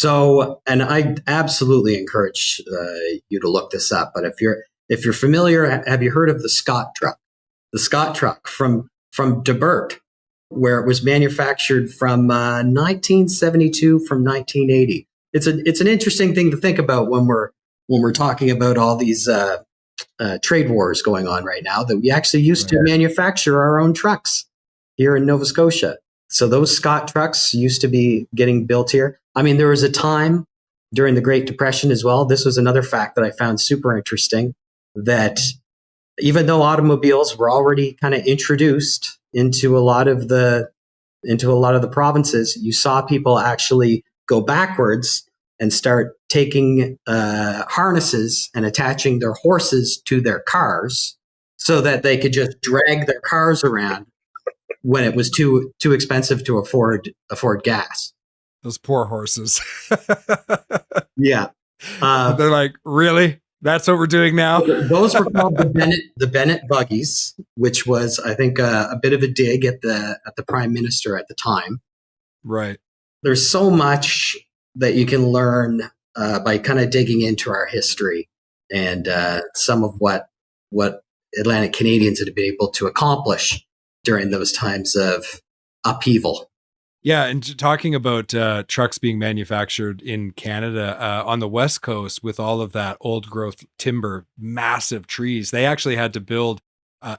So, and I absolutely encourage you to look this up. But if you're familiar, have you heard of the Scott truck? The Scott truck from DeBert, where it was manufactured from 1972 from 1980. It's an interesting thing to think about when we're talking about all these trade wars going on right now. That we actually used to manufacture our own trucks here in Nova Scotia. So those Scott trucks used to be getting built here. I mean, there was a time during the Great Depression as well. This was another fact that I found super interesting, that even though automobiles were already kind of introduced into a lot of the provinces, you saw people actually go backwards and start taking harnesses and attaching their horses to their cars so that they could just drag their cars around when it was too expensive to afford gas. Those poor horses. Yeah. They're like, really? That's what we're doing now? Those were called the Bennett buggies, which was, I think, a bit of a dig at the prime minister at the time. Right. There's so much that you can learn by kind of digging into our history and some of what Atlantic Canadians had been able to accomplish during those times of upheaval. Yeah, and talking about trucks being manufactured in Canada, on the West Coast with all of that old growth timber, massive trees, they actually had to build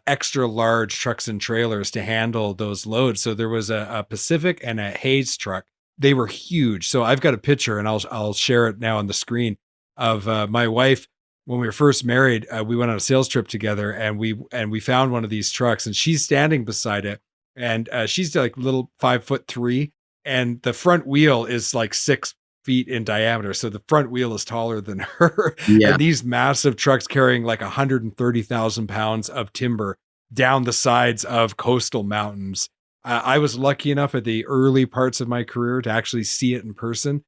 extra large trucks and trailers to handle those loads. So there was a Pacific and a Hayes truck. They were huge. So I've got a picture, and I'll share it now on the screen, of my wife. When we were first married, we went on a sales trip together, and we found one of these trucks, and she's standing beside it. And she's like little 5'3", and the front wheel is like 6 feet in diameter. So the front wheel is taller than her. Yeah. And these massive trucks carrying like 130,000 pounds of timber down the sides of coastal mountains. I was lucky enough at the early parts of my career to actually see it in person.